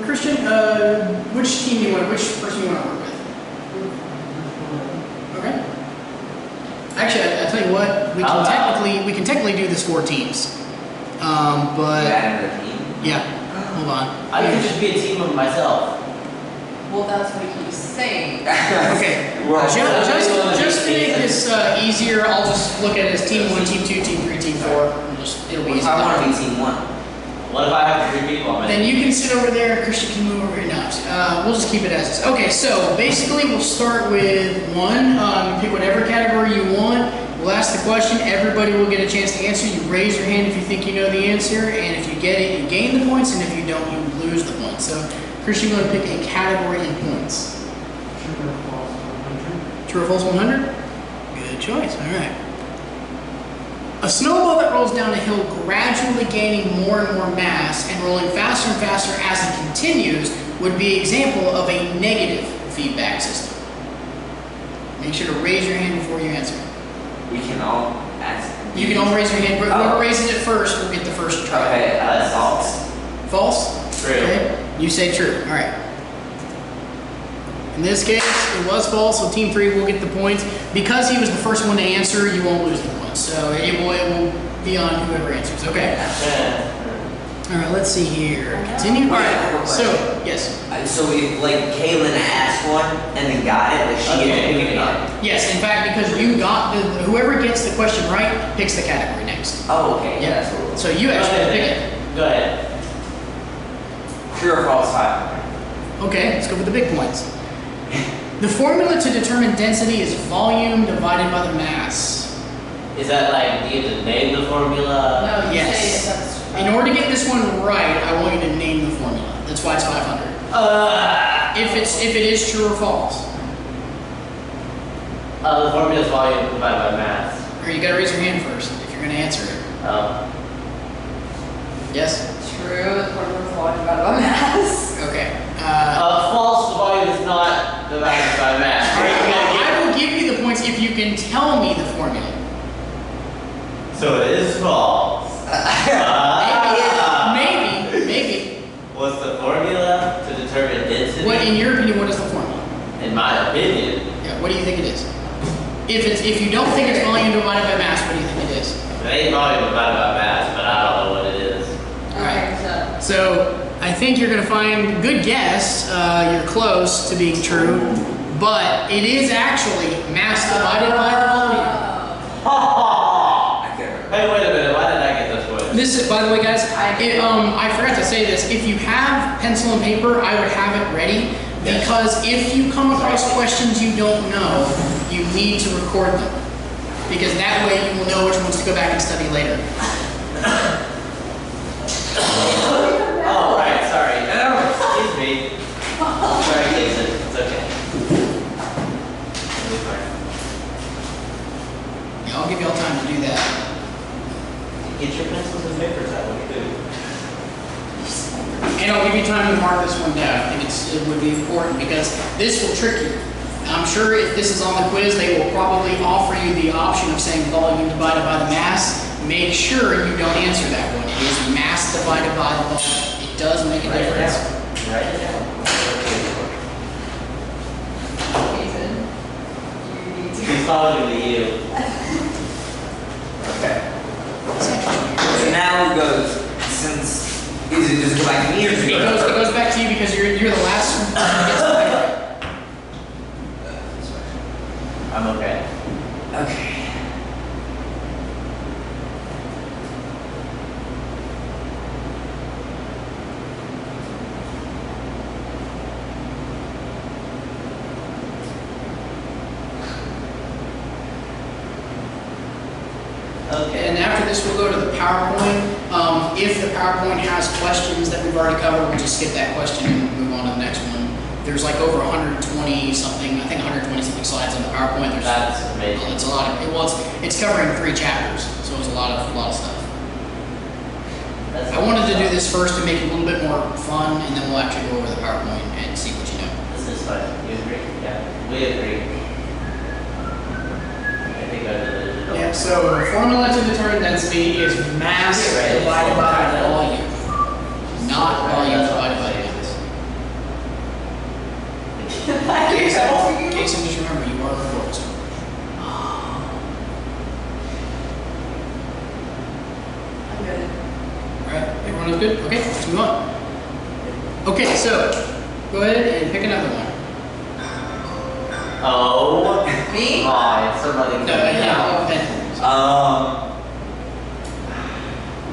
Christian, which team do you want? Which person do you want to work with? Okay. Actually, I tell you what, we can technically do this 4 teams. But yeah, hold on. I could just be a team of myself. Well, that's what he's saying. Okay. Just to make this easier, I'll just look at it as team 1, team 2, team 3, team 4. It'll be easy. I want to be team 1. What if I have 3 people? Then you can sit over there. Christian can move over here. No, we'll just keep it as is. Okay, so basically we'll start with 1. Pick whatever category you want. We'll ask the question. Everybody will get a chance to answer. You raise your hand if you think you know the answer, and if you get it, you gain the points, and if you don't, you lose the points. So, Christian, you're going to pick a category in points. True or false 100. True or false 100? Good choice. All right. A snowball that rolls down a hill, gradually gaining more and more mass and rolling faster and faster as it continues, would be an example of a negative feedback system. Make sure to raise your hand before you answer. We can all ask. You can all raise your hand. Whoever raises it first will get the first try. Okay, false. False? True. Okay. You say true. All right. In this case, it was false, so Team 3 will get the points. Because he was the first one to answer, you won't lose the points. So it will be on whoever answers. Okay. All right, let's see here. Continue. All right. So, yes. So if like Kaylin asked one and then got it, like she gets to pick it up. Yes, in fact, because you got whoever gets the question right picks the category next. Oh, okay. Yeah. That's cool. So you actually pick it. Go ahead. True or false 500. Okay, let's go with the big points. The formula to determine density is volume divided by the mass. Is that like, do you have to name the formula? No, yes. In order to get this one right, I want you to name the formula. That's why it's 500. If it is true or false. The formula is volume divided by mass. Or you gotta raise your hand first if you're gonna answer it. Yes? True, the formula is volume divided by mass. Okay. False, the volume is not divided by mass. All right, I will give you the points if you can tell me the formula. So it is false. Maybe. What's the formula to determine density? What, in your opinion, what is the formula? In my opinion. Yeah, what do you think it is? If you don't think it's volume divided by mass, what do you think it is? It ain't volume divided by mass, but I don't know what it is. Alright. So I think you're gonna find, good guess, you're close to being true, but it is actually mass divided by the volume. Hey, wait a minute, why did I get this one? This is, by the way, guys, I forgot to say this. If you have pencil and paper, I would have it ready, because if you come across questions you don't know, you need to record them, because that way you will know which ones to go back and study later. Oh, right, sorry. Excuse me. Sorry, Jason. It's okay. It'll be fine. Yeah, I'll give you all time to do that. Get your pencils and papers out when you do. And I'll give you time to mark this one down. I think it would be important, because this will trick you. I'm sure if this is on the quiz, they will probably offer you the option of saying volume divided by the mass. Make sure you don't answer that one. It is mass divided by the volume. It does make a difference. Write it down. Jason, you need to. He's following you. Okay. So now it goes, since, does it go back to me or does it go It goes back to you, because you're the last one that gets the right. I'm okay. Okay. Okay, and after this, we'll go to the PowerPoint. If the PowerPoint has questions that we've already covered, we'll just skip that question and move on to the next one. There's like over 120 something, I think 120 something slides on the PowerPoint. That's amazing. It's a lot of, it's covering 3 chapters, so it's a lot of stuff. I wanted to do this first to make it a little bit more fun, and then we'll actually go over the PowerPoint and see what you know. This is fun. You agree? Yeah, we agree. I think I did it. Yeah, so the formula to determine density is mass divided by volume, not volume divided by Jason, just remember, you are recorded. So. I'm good. Alright, everyone is good? Okay, let's move on. Okay, so go ahead and pick another one. Oh. Me? My, somebody. No, yeah.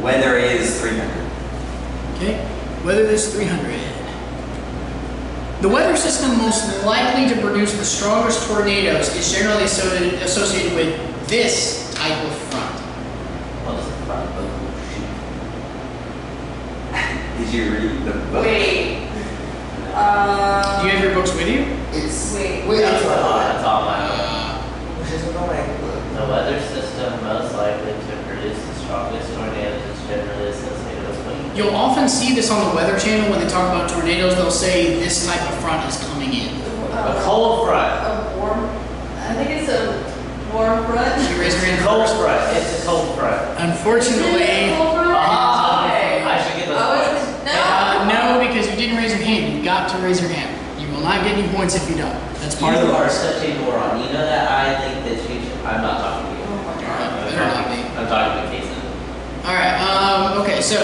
Weather is 300. Okay, weather is 300. The weather system most likely to produce the strongest tornadoes is generally associated with this type of front. What is the front? Did you read the book? Wait. Do you have your books with you? It's Wait. That's all I Which is what I know. The weather system most likely to produce the strongest tornadoes is generally associated with wind. You'll often see this on the Weather Channel when they talk about tornadoes. They'll say this type of front is coming in. A cold front. A warm. I think it's a warm front. You raise your hand Cold first. front. It's a cold front. Unfortunately, Cold front? Okay. I should get those points. no, because you didn't raise your hand. You've got to raise your hand. You will not get any points if you don't. That's part of the You are rules. such a moron. You know that I think that you should. I'm not talking to you. Oh my god. Better not be. I'm talking to Jason. Alright, okay, so.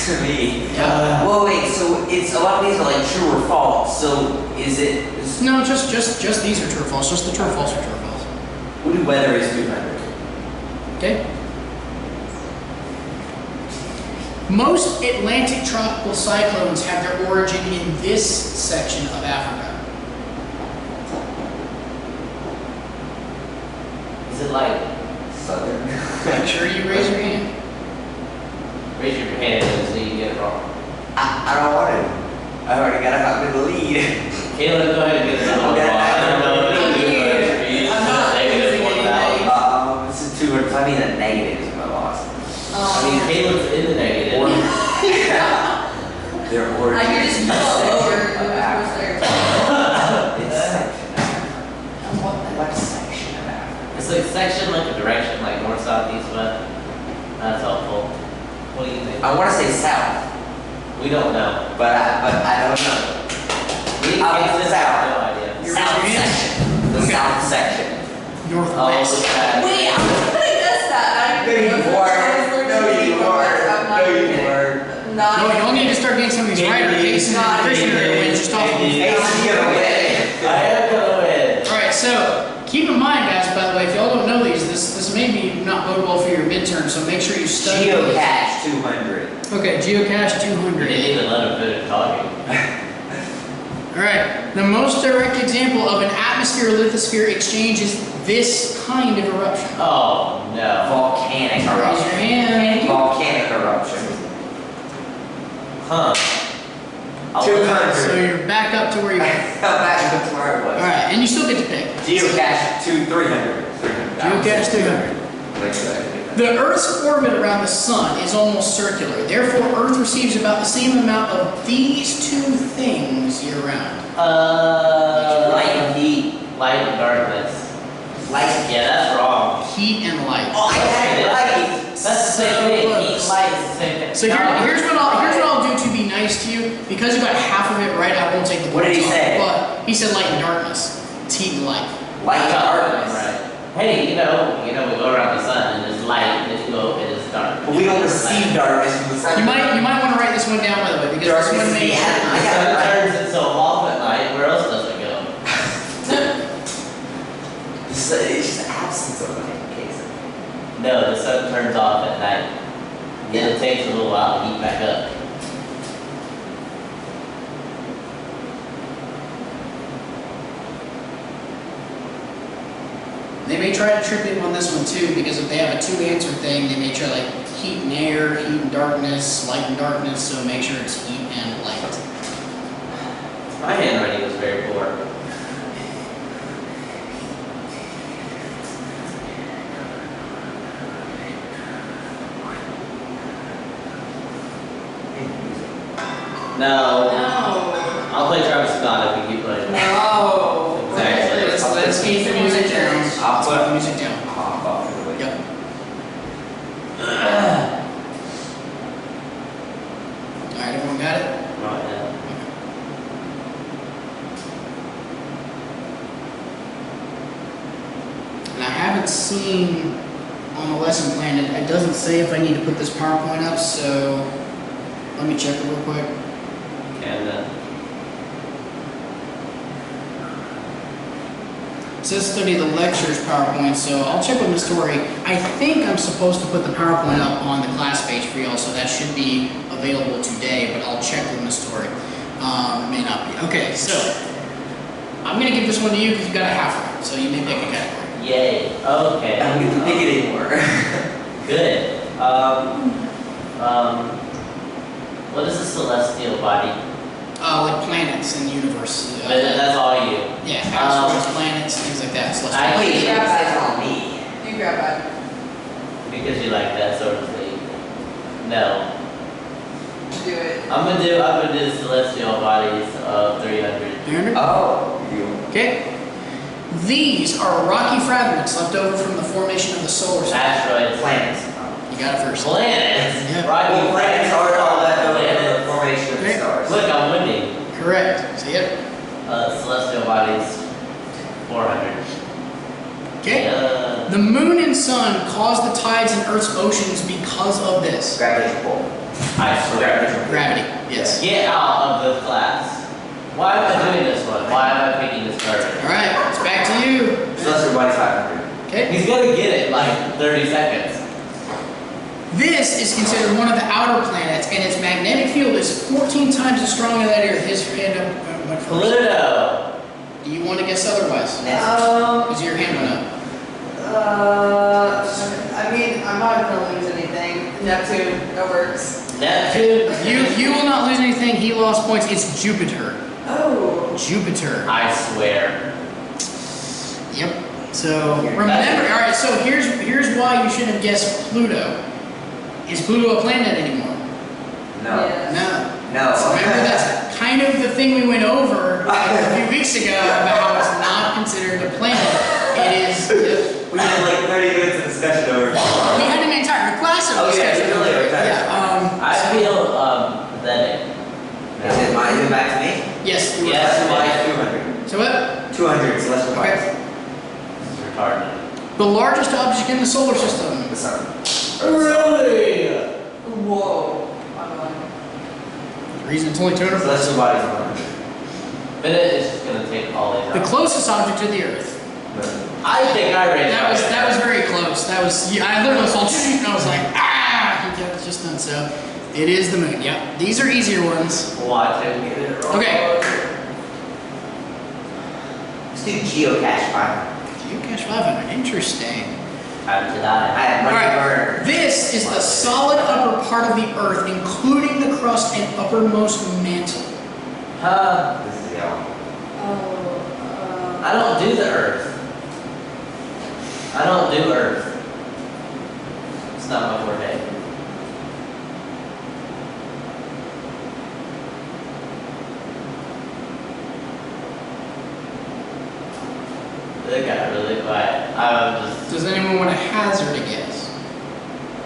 to me. Yeah. Well, wait. So it's a lot of these are like true or false. So is it? No, just these are true or false. Just the true or false are true or false. What do weather is 200? Okay? Most Atlantic tropical cyclones have their origin in this section of Africa. Is it like Southern. Make sure you raise your hand. raise your hand so you get it wrong? I don't want to. I already got out in the lead. Caleb, go ahead and get another one. I don't know if you do it for you. I'm not Negative using 1,000. anything. This is 200. I mean, a negative is my loss. I mean, Caleb's in the negative. Their origin. I can just is go over section of the Africa. first It's section of Africa. What section of Africa? It's like section, like a direction, like north, south, east, west. That's helpful. What do you think? I want to say south, We don't know. but I don't know. We I'll can't go say south. no idea. You're South raising your hand? section. The Okay. south section. Northwest. okay. Wait, I was gonna guess that. No, you weren't. No, you weren't. I'm not No, you even weren't. Not No, even y'all need to start getting some of these right, or Jason and Christian are gonna win just off of Hey, you get away. I am gonna win. Alright, so keep in mind, guys, by the way, if y'all don't know these, this may be not bode well for your midterm, so make sure you study. Geocache 200. Okay, geocache You 200. didn't even let him finish talking. Alright, the most direct example of an atmosphere-lithosphere exchange is this kind of eruption. Oh, no. Volcanic Raise your eruption. hand. Volcanic eruption. Huh. I'll- 200. So you're back up to where you were. Fell back to where I was. Alright, and you still get to pick. Geocache 300. 300. Geocache 300. Like that. The Earth's orbit around the Sun is almost circular. Therefore, Earth receives about the same amount of these two things year-round. Light and heat. Light and darkness. Light. Yeah, that's wrong. Heat and light. Oh, I had it right. That's the same thing. Heat, light is the same thing. So here's what I'll do to be nice to you. Because you got half of it right, I won't take the What did he points off. say? But he said light and darkness. It's heat and light. Light and darkness. Right. Hey, you know, we go around the sun and it's light, and if you go and it's dark. But we don't receive darkness from the sun. You might want to write this one down, by the way, because this one may. Darkness is the The I sun got it right. turns itself off at night. Where else does it go? It's just absence of light, Casey. No, the sun turns off at night. Then it takes a little while to heat back up. They may try to trip you on this one too, because if they have a two-answer thing, they may try like heat and air, heat and darkness, light and darkness. So make sure it's heat and light. My handwriting was very poor. No. No. I'll play Travis Scott if you keep playing. No. Exactly. Let's keep the music down. I'll Let's put- keep the music down. Hop off the way. Yep. Alright, everyone got it? Right now. haven't seen on the lesson plan, it doesn't say if I need to put this PowerPoint up, so let me check it real quick. And It says study the lectures PowerPoint, so I'll check with Ms. Tori. I think I'm supposed to put the PowerPoint up on the class page for y'all, so that should be available today, but I'll check with Ms. Tori. It may not be. Okay, so I'm gonna give this one to you because you got a half right, so you may pick a category. yay. Okay. I don't get to pick it anymore. Good. What is a celestial body? Like planets and universe. That's all you. Yeah, asteroids, planets, things like that. So let's Wait, grab that's that. on me. You grab that. Because you like that sort of thing. No. Do it. I'm gonna do the celestial bodies of 300. 300? Oh, you. Okay. These are rocky fragments left over from the formation of the solar system. Asteroids. Planets. You got it first. Planets. Yeah. Rocky Well, planets are all that over Planets. the formation of the Okay. stars. Look, I'm winning. Correct. So yep. Celestial bodies 400. Okay. The moon and sun cause the tides in Earth's oceans because of this. Gravitational pull. I swear. Gravity. Yes. Get out of the class. Why am I doing this one? Why am I picking this card? All right. It's back to you. Celestial body's 500. Okay. He's gonna get it in like 30 seconds. This is considered one of the outer planets, and its magnetic field is 14 times as strong as that Earth. His hand up went first. Pluto. Do you want to guess otherwise? Because your hand went up. I mean, I'm not gonna lose anything. Neptune, that works. Neptune. You will not lose anything. He lost points. It's Jupiter. Oh. Jupiter. I swear. Yep. So remember. All right. So here's why you shouldn't have guessed Pluto. Is Pluto a planet anymore? No. Yes. No. So remember, that's kind of the thing we went over a few weeks ago about how it's not considered a planet. It is. We had like 30 minutes of discussion over. We had an entire class of Oh, yeah, discussion. really? Okay. Yeah. I feel pathetic. Is it mine? Is it back to me? Yes. Yes. Celestial body's 200. So what? 200 celestial bodies. Okay. This is retarded. The largest object in the solar system. The sun. Really? Whoa. I'm going. The reason it's only 200. Celestial bodies 100. But it's just gonna take all these The out. closest object to the Earth. I think I raised That was very close. That was. Yeah, I literally saw and I was like, ah! He got it just done. So it is the moon. Yep. These are easier ones. Watch him get it wrong. Okay. Let's do geocache 500. Geocache 500. Interesting. Time to I die. have All money right. burner. This is the solid upper part of the Earth, including the crust and uppermost mantle. Huh? This is yellow. Oh. I don't do the Earth. I don't do Earth. It's not my forte. They got really quiet. I'm just Does anyone want to hazard a guess?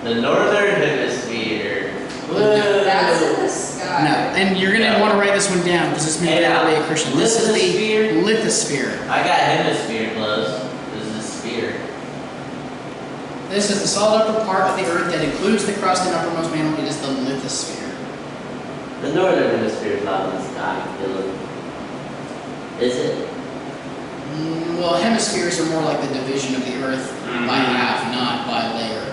the northern hemisphere. That's in the sky. No. And you're going to want to write this one down because this may Hey, not be a Christian. This is the lithosphere? lithosphere. I got hemisphere close. This is a sphere. This is the solid upper part of the Earth that includes the crust and uppermost mantle. It is the lithosphere. The northern hemisphere is not in the sky, Dylan. Is it? Well, hemispheres are more like the division of the Earth by half, not by layer.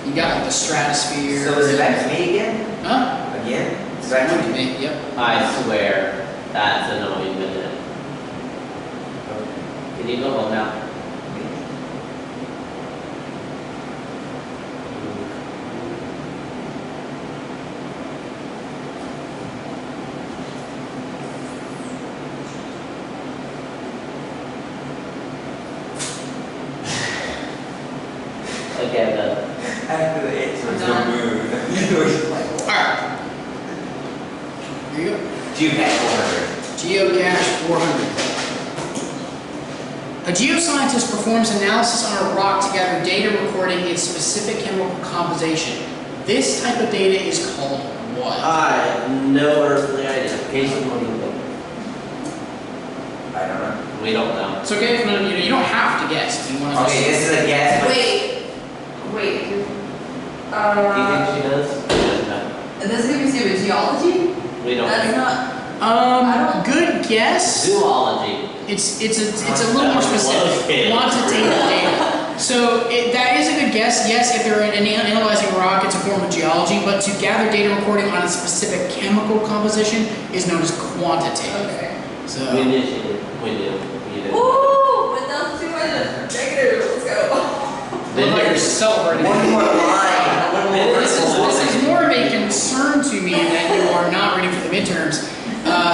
You got like the stratosphere. So is it back to me again? Huh? Again? Is it back to me? Yep. I swear, that's an annoying minute. Can you go home now? Okay, I'm done. After the answer is the Done. moon. Alright. Here you go. Geocache 400. Geocache 400. A geoscientist performs analysis on a rock to gather data recording its specific chemical composition. This type of data is called what? I have no earthly idea. Casey, what do you think? I don't know. We don't know. It's okay if none of you don't have to guess if you want to. Okay, this is a guess. but- Wait. Do you think she does? She doesn't know. This is gonna be stupid. Geology? We don't That's think. not. Good guess. Zoology. It's a little more specific. Quantitative data. So that is a good guess. Yes, if they're analyzing rock, it's a form of geology. But to gather data recording on a specific chemical composition is known as quantitative. Okay. So We knew she did. We knew. You did. Woo! With those two negative, let's go. look like you're celebrating. One more line. One more This is more of a concern to me that you are not ready for the midterms.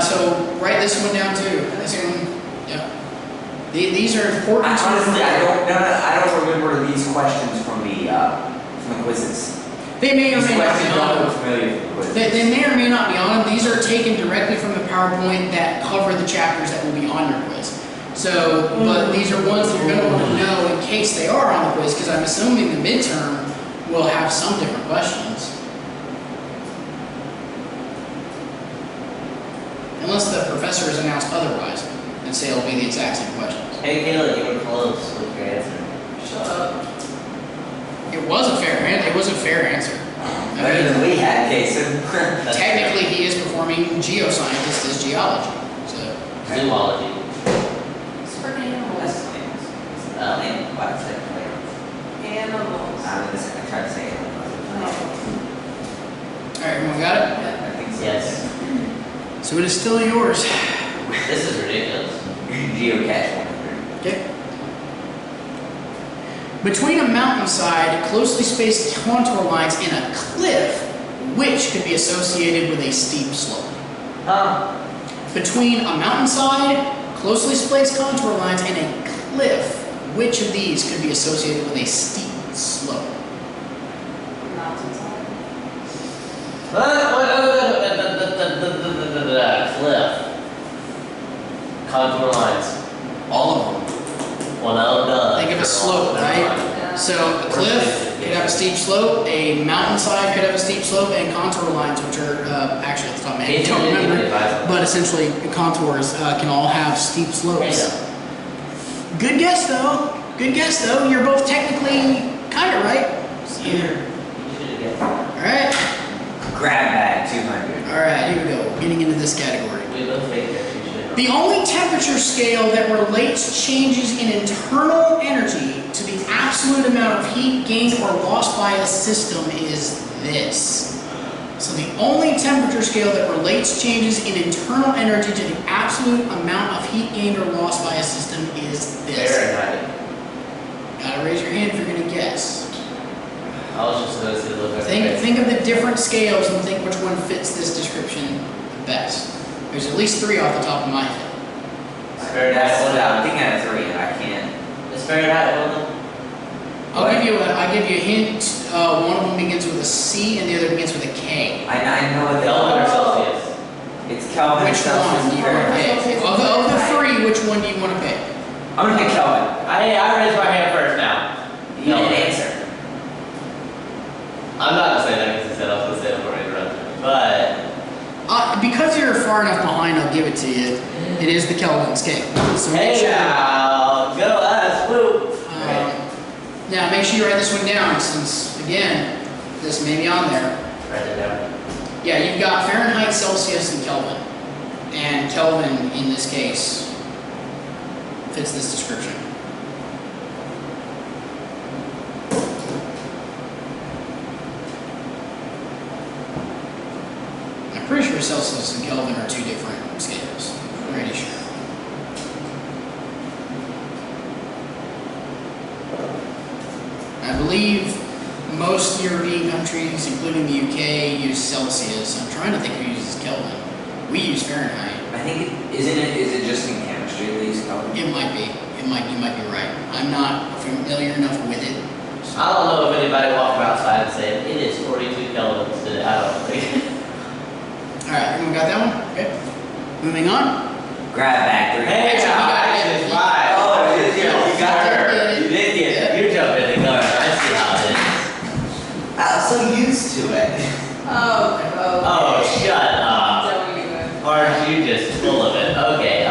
So write this one down too. This one, yeah. These are important. Honestly, I don't remember these questions from the quizzes. They may or These may not be questions on don't them. look familiar from the quizzes. They may or may not be on them. These are taken directly from the PowerPoint that cover the chapters that will be on your quiz. So, but these are ones that you're going to want to know in case they are on the quiz, because I'm assuming the midterm will have some different questions. Unless the professor has announced otherwise and say it'll be the exact same questions. Hey, Kayla, you were close with your answer. Shut up. It was a fair answer. It was a fair answer. I Better mean, than we had, Jason. That's technically, he is performing geoscientist as geology. So. fair. Zoology. It's for animals. That's plants. Why did I say plants? Animals. I tried to say animals. All right, everyone got it? I think so. Yes. So it is still yours. This is ridiculous. Geocache 100. Okay. Between a mountainside, closely spaced contour lines, and a cliff, which could be associated with a steep slope. Between a mountainside, closely spaced contour lines, and a cliff, which of these could be associated with a steep slope? Mountainside. Cliff. Contour lines. All of them. Well, no, duh. Think of a slope, right? Yeah. So a cliff could have a steep slope, a mountainside could have a steep slope, and contour lines, which are actually at the top of my head, I don't remember, but essentially contours can all have steep slopes. Good guess though. Good guess though. You're both technically kind of right. You should have guessed. All right. Grab bag 200. All right. Here we go. Getting into this category. We both faked it. You should have. The only temperature scale that relates changes in internal energy to the absolute amount of heat gained or lost by a system is this. So the only temperature scale that relates changes in internal energy to the absolute amount of heat gained or lost by a system is this. Fahrenheit. Gotta raise your hand if you're gonna guess. I was just going to look at Think of the different scales and think which one fits this description the best. There's at least 3 off the top of my head. I'm thinking of 3 and I can't. Is Fahrenheit one of them? I'll give you a hint. One of them begins with a C and the other begins with a K. I know what they Kelvin or are. Celsius? It's Kelvin. Which one do you want to pick? Of the 3, which one do you want to pick? I'm gonna pick Kelvin. I raised my hand first now. You didn't answer. I'm not going to say that because he said I was going to say it before I interrupted. But, Because you're far enough behind, I'll give it to you. It is the Kelvin scale. So make hey sure. now, go us, woo! Now make sure you write this one down, since again, this may be on there. Write it down. Yeah, you've got Fahrenheit, Celsius, and Kelvin. And Kelvin, in this case, fits this description. I'm pretty sure Celsius and Kelvin are 2 different scales. I'm pretty sure. I believe most European countries, including the UK, use Celsius. I'm trying to think who uses Kelvin. We use Fahrenheit. I think is it just in chemistry they use Kelvin? It might be. You might be right. I'm not familiar enough with it. So. I don't know if anybody walked outside and said, it is 42 kelvins today. I don't think. Alright, everyone got that one? Okay. Moving on. Grab bag 300. Hey, Actually, now, you got it. actually, it's fine. Oh, it is, yeah, you got it. You did get it. You jumped in the gun. I see how it is. I'm so used to it. Oh, shut up. Don't even. Aren't you just full of it? Okay,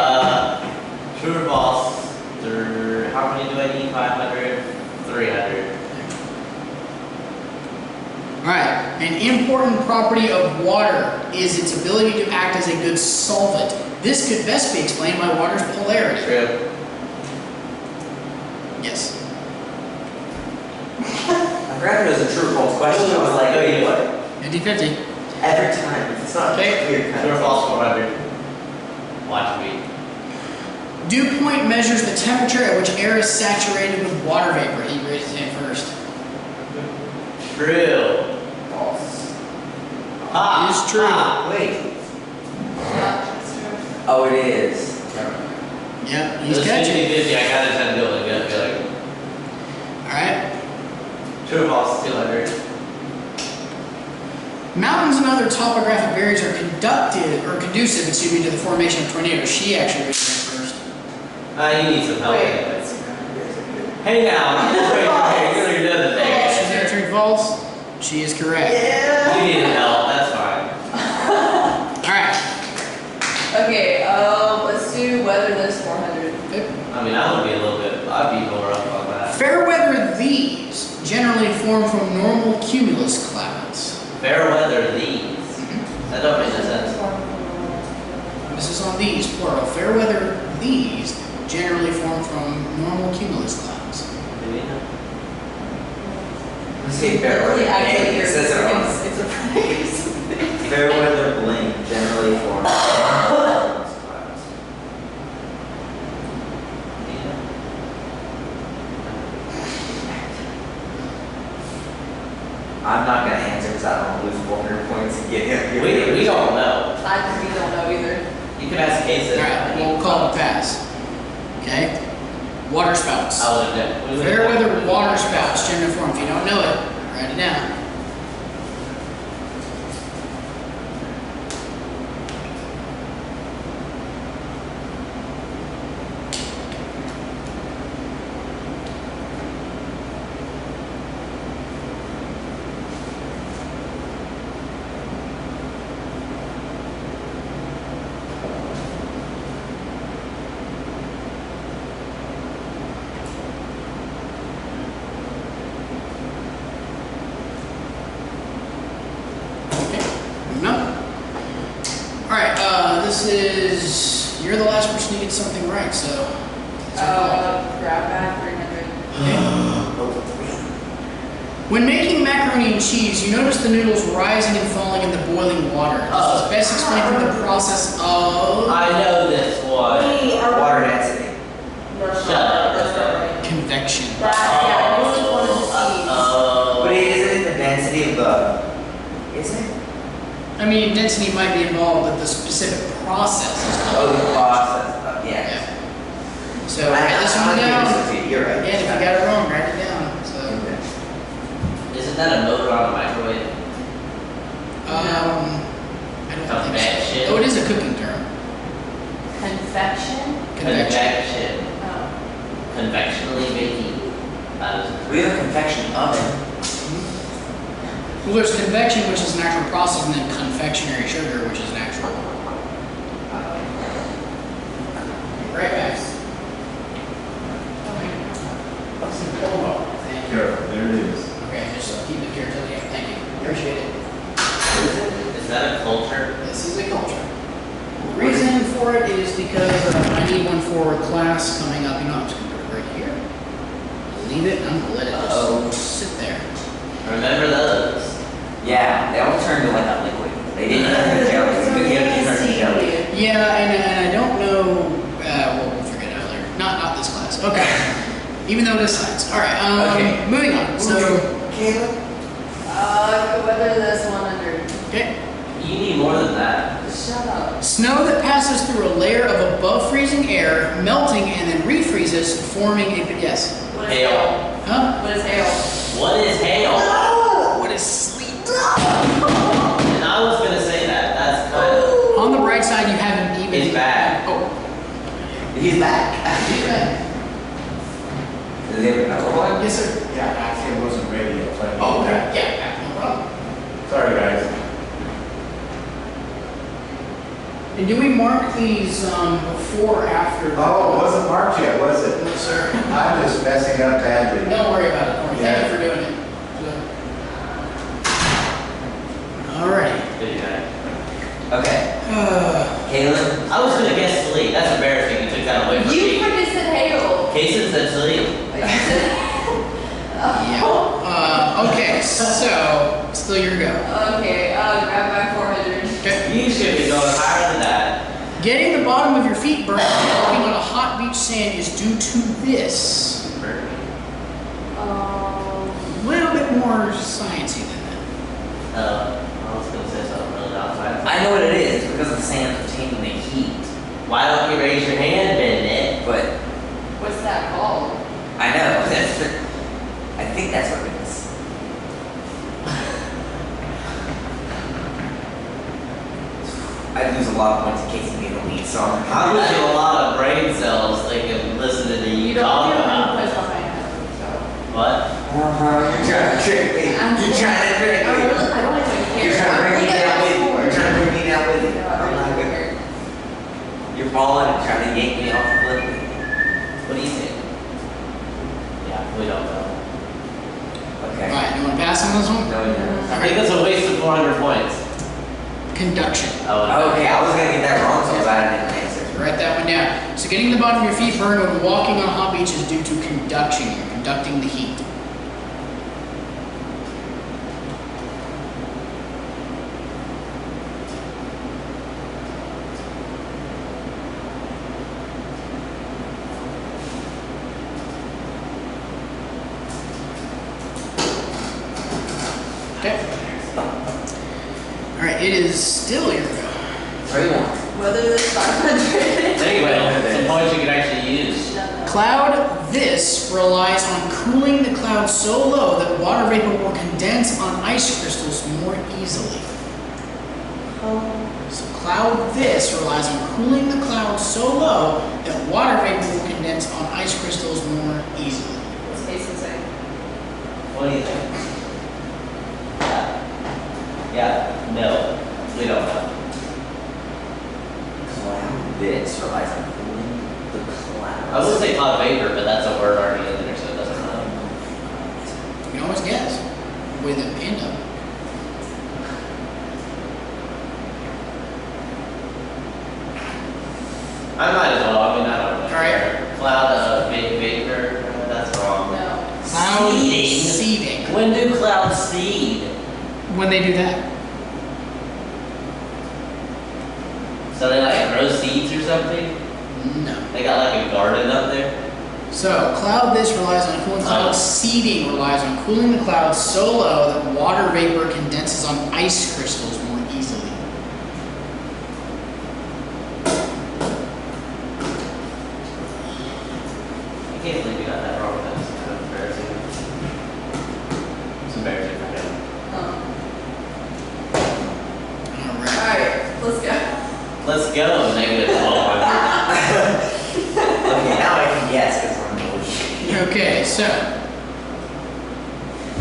true or false? An important property of water is its ability to act as a good solvent. This could best be explained by water's polarity. True. Yes. I'd rather it was a true or false question. I was like, Oh, yeah. what? 50-50. Every time. If it's not Okay. clear cut. True or false 400. Watch me. Dew point measures the temperature at which air is saturated with water vapor. He raised his hand first. True. False. Ah, It is true. ah. Wait. Yeah, it's true. Oh, it is. Yep, It he's was catching. 50-50. I got it 10 to it. I feel like. Alright. True or false 200. Mountains and other topographic barriers are conducive, to the formation of tornadoes. She actually raised her hand first. You need some help. Wait, Hey now, I'm just waiting for you. You're doing the thing. She's answering false. She is correct. You needed help. That's fine. Alright. okay, let's do weather this 400. I mean, I would be a little bit. I'd be more up on that. Fair weather these generally form from normal cumulus clouds. Fair weather these. That don't make no sense. This is on these, plural. Fair weather these generally form from normal cumulus clouds. Do we know? Let's see fair weather. Literally, actually, It says it wrong. it's a phrase. Fair weather blink generally forms. I'm not gonna answer because I don't want to lose 400 points and get him. We don't know. We don't know either. You can ask cases. Alright, we'll call it a pass. Okay? Water spouts. I would know. Fair weather water spouts generally form. If you don't know it, write it down. This is, you're the last person to get something right, so. it's your call. Grab back 300. When making macaroni and cheese, you notice the noodles rising and falling in the boiling water. This is best explained through the process of I know this one. Water density. Shut up. That's not right. convection. That, yeah, I really wanted to see. But isn't it the density of the? Is it? I mean, density might be involved, but the specific process is Oh, called the process. Yeah. Yeah. So write this one down. You're right. Again, if you got it wrong, write it down. So, Isn't that a motor on a microwave? I don't think so. Convection. Oh, it is a cooking term. Confection? Convection. Oh. Convectionally baking. We have a convection oven. Well, there's convection, which is an actual process, and then confectionery sugar, which is an actual. Right back. Thank you. There it is. Okay, just keep it here till the end. Thank you. Appreciate it. Is that a culture? This is a culture. The reason for it is because I need one for a class coming up. You know, I'm just going to put it right here. Leave it, and I'm going to let it just sit there. Remember those? Yeah, they all turned to like a liquid. They didn't turn to jelly. They didn't turn to jelly. Yeah, and I don't know. We'll figure it out later. Not this class. Okay. Even though it is science. All right. Okay. Moving on. So. Caleb? Whether this 100. Okay. You need more than that. Shut up. Snow that passes through a layer of above freezing air, melting and then refreezes, forming a yes. What is Hail. hail? Huh? What is hail? What is hail? What is sleet? And I was gonna say that. That's kind of. On the right side, you have an even. He's back. Oh. He's back. He's back. Does he have another one? Yes, sir. Yeah, actually, I wasn't ready yet. So I Oh, need okay. that. Yeah, no problem. Sorry, guys. And do we mark these before or after? Oh, it wasn't marked yet, was it? No, sir. I'm just messing up badly. Don't worry about it. Thank you for doing it. So, Halen? I was gonna guess sleep. That's embarrassing. You took that away from You me. freaking said hail. Kason said sleep. You said. Yeah. Okay, so still your go. Okay, grab my 400. Okay. You should be going higher than that. Getting the bottom of your feet burned while walking on a hot beach sand is due to this. A little bit more sciencey than I was gonna say something really outside. I know what it is. It's because the sand's retaining the heat. Why don't you raise your hand, Bennett? But What's that called? I know. I think that's what it is. I'd lose a lot of points in case you get a lead song. I'm losing a lot of brain cells thinking, listening to you You don't talk have about any this. place behind him, so. What? You're trying to trick me. You're trying to trick me. I don't even care. You're trying to bring me down with you. You're trying to bring me down with you. No, I I'm not don't good. care. You're falling and trying to yank me off the cliff. What do you think? Yeah, we don't know. Okay. Alright, you want to pass on this one? No, no. I think that's a waste of 400 points. Conduction. Okay, I was gonna get that wrong, so I didn't answer. Write that one down. So getting the bottom of your feet burned when walking on a hot beach is due to conduction. You're conducting the heat. Okay. Alright, it is still your go. 31. Whether this 500. There you go. Some points you can actually use. Cloud this relies on cooling the cloud so low that water vapor will condense on ice crystals more easily. So cloud this relies on cooling the cloud so low that water vapor will condense on ice crystals more easily. What's Mason saying? What do you think? Yeah. No. We don't know. Cloud this relies on cooling the clouds. I would say cloud vapor, but that's a word already in there, so it doesn't matter. You can always guess with a panda. I might as well. I mean, I don't know. Alright. Cloud vapor. That's wrong. No. Cloud Seeding. seeding. When do clouds seed? When they do that. So they like grow seeds or something? No. They got like a garden up there? So, cloud this relies on cooling cloud seeding relies on cooling the clouds so low that water vapor condenses on ice crystals more easily. I can't believe you got that wrong. That's kind of embarrassing. It's embarrassing for him. Alright. Alright, let's go. Let's go, negative 1200. Okay, now I can guess because I'm bullshit. Okay, so,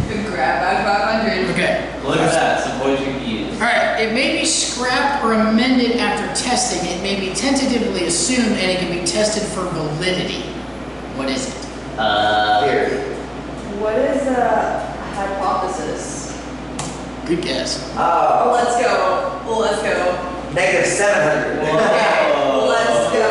Good grab by 500. okay. Look at that, some points you can use. Alright, it may be scrapped or amended after testing. It may be tentatively assumed and it can be tested for validity. What is it? Theory. What is a hypothesis? Good guess. Oh, Let's go. Let's go. negative 700. Whoa. Let's go.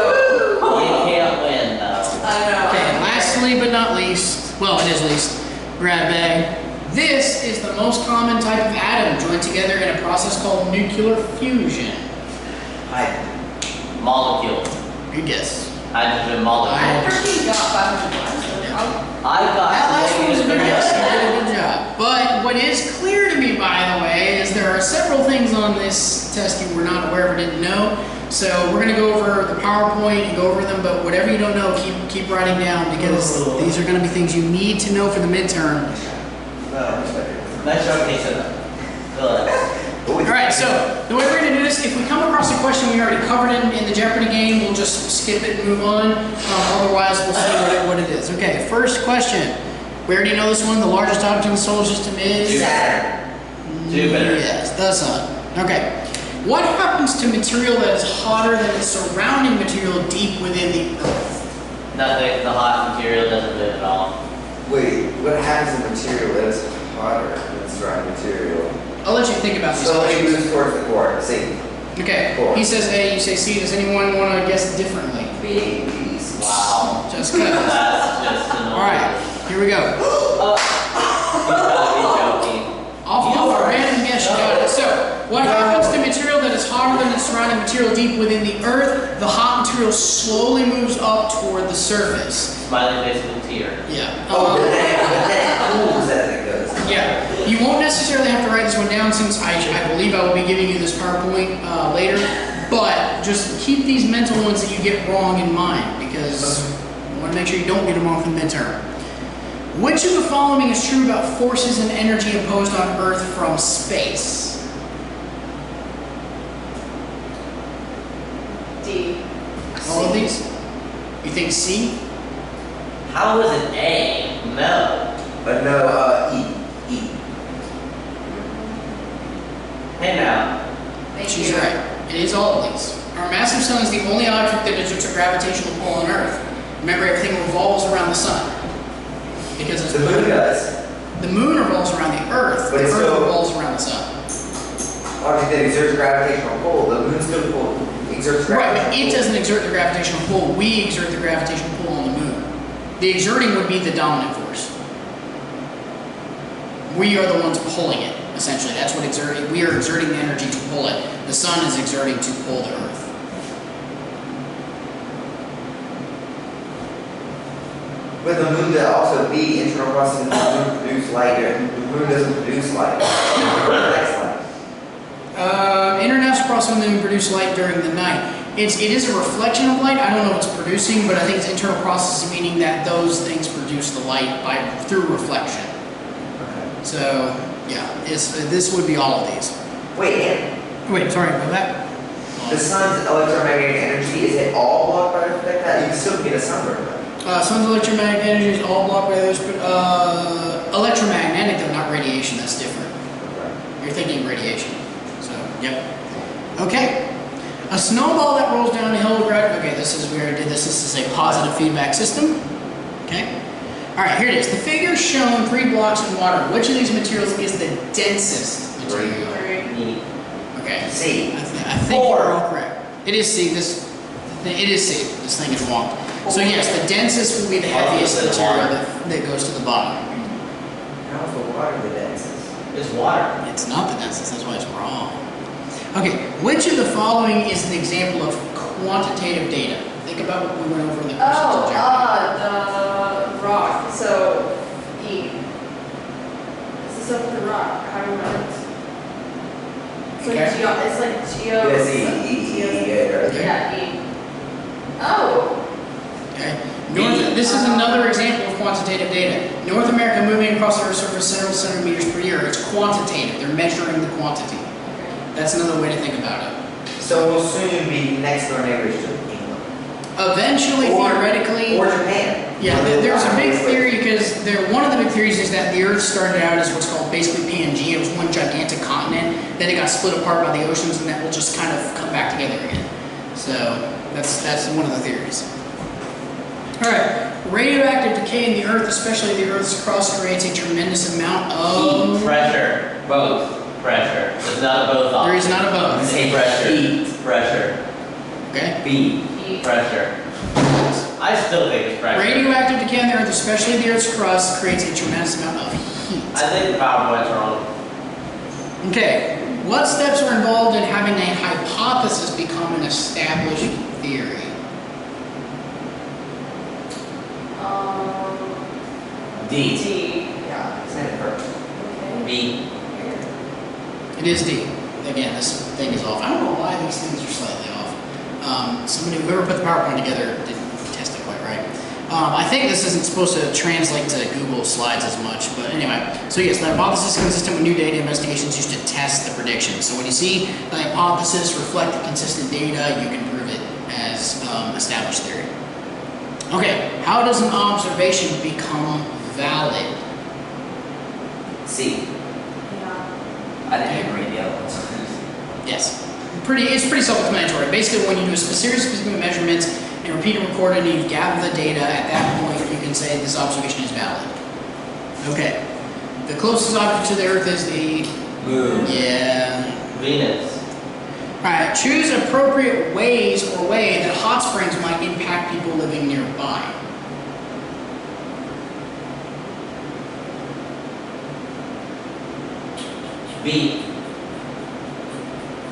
You can't win though. I know. Okay, and lastly but not least, well, it is least, grab bag. This is the most common type of atom joined together in a process called nuclear fusion. Molecule. Good guess. Hydrogen molecule. I freaking got 500 points. I got That last one was a good negative guess. You 300. did a good job. But what is clear to me, by the way, is there are several things on this test you were not aware of or didn't know. So we're going to go over the PowerPoint and go over them, but whatever you don't know, keep writing down because these are going to be things you need to know for the midterm. Nice job, Kason. Good. Alright, so the way we're going to do this, if we come across a question we already covered in the Jeopardy game, we'll just skip it and move on. Otherwise, we'll see what it is. Okay, first question. We already know this one. The largest object in the solar system is? Saturn. Jupiter. Yes, the sun. Okay. What happens to material that is hotter than its surrounding material deep within the Earth? Nothing, the hot material doesn't move at all. Wait, what happens to material that is hotter than surrounding material? I'll let you think about these So it questions. moves towards the core, see. Okay, Four. he says A, you say C. Does anyone want to guess differently? B. Wow. Just cut. That's just an Alright, here we go. You gotta be joking. Off a random guess, you got it. So, what happens to material that is hotter than its surrounding material deep within the earth? The hot material slowly moves up toward the surface. Smiley face with a tear. Yeah. Oh, but then it cools as it goes. Yeah. You won't necessarily have to write this one down since I believe I will be giving you this PowerPoint later. But just keep these mental ones that you get wrong in mind because you want to make sure you don't get them wrong for the midterm. Which of the following is true about forces and energy imposed on Earth from space? D. All of these? You think C? How was it A? No. But no, E. Hey now. Thank She's you. right. It is all of these. Our massive sun is the only object that exerts a gravitational pull on Earth. Remember, everything revolves around the sun. Because it's The moon does. The moon revolves around the Earth. But The it's Earth still- revolves around the sun. Object that exerts gravitational pull. The moon still exerts Right, gravitational but it pull. doesn't exert the gravitational pull. We exert the gravitational pull on the moon. The exerting would be the dominant force. We are the ones pulling it, essentially. That's what exerting. We are exerting the energy to pull it. The sun is exerting to pull the Earth. But the moon could also be internal processing. The moon produce light. The moon doesn't produce light. It reflects light. International process of the moon produce light during the night. It is a reflection of light. I don't know if it's producing, but I think it's internal process, meaning that those things produce the light through reflection. So yeah, this would be all of these. Wait, Wait, sorry about that. the sun's electromagnetic energy, is it all blocked by like that? You can still get a sunburn. Sun's electromagnetic energy is all blocked by those. Electromagnetic, though, not radiation. That's different. You're thinking radiation. So yep. Okay. A snowball that rolls down a hill will graduate. Okay, we already did this. This is a positive feedback system. Okay. All right, here it is. The figure shown 3 blocks in water. Which of these materials is the densest material? E. Okay. C. I think you're all correct. It is C. It is C. This thing is wonky. So yes, the densest will be the heaviest material that goes to the bottom. How's the water the densest? It's water. It's not the densest. That's why it's wrong. Okay. Which of the following is an example of quantitative data? Think about what we went over in the questions of Jeremy. The rock. So E. This is up with the rock. How do you know it? It's like Okay. it's like geo. Yes, E. Yeah, E. Oh. Okay. This is another example of quantitative data. North America moving across the Earth's surface several centimeters per year. It's quantitative. They're measuring the quantity. That's another way to think about it. So we'll soon be next door neighbors to England. Eventually, theoretically, Or Japan. yeah, there's a big theory because one of the big theories is that the Earth started out as what's called basically Pangea. It was one gigantic continent. Then it got split apart by the oceans, and that will just kind of come back together again. So that's one of the theories. All right, radioactive decay in the Earth, especially the Earth's crust, creates a tremendous amount of. Pressure. Both. Pressure. It's not a both option. There is not a both. It's A. Pressure. E. Pressure. Okay. B. E. Pressure. I still think it's pressure. Radioactive decay in the Earth, especially the Earth's crust, creates a tremendous amount of heat. I think the PowerPoint's wrong. Okay, what steps are involved in having a hypothesis become an established theory? D. Yeah. Say it first. Okay. B. It is D. Again, this thing is off. I don't know why these things are slightly off. Whoever put the PowerPoint together didn't test it quite right. I think this isn't supposed to translate to Google Slides as much, but anyway. So yes, the hypothesis is consistent with new data investigations used to test the predictions. So when you see the hypothesis reflect the consistent data, you can prove it as established theory. Okay, how does an observation become valid? C. Yeah. I didn't even read the other ones. Yes. It's pretty self-explanatory. Basically, when you do a series of specific measurements and repeat and record it, and you gather the data, at that point you can say this observation is valid. Okay. The closest object to the Earth is the Moon. yeah. Venus. Alright, choose appropriate ways or way that hot springs might impact people living nearby. B.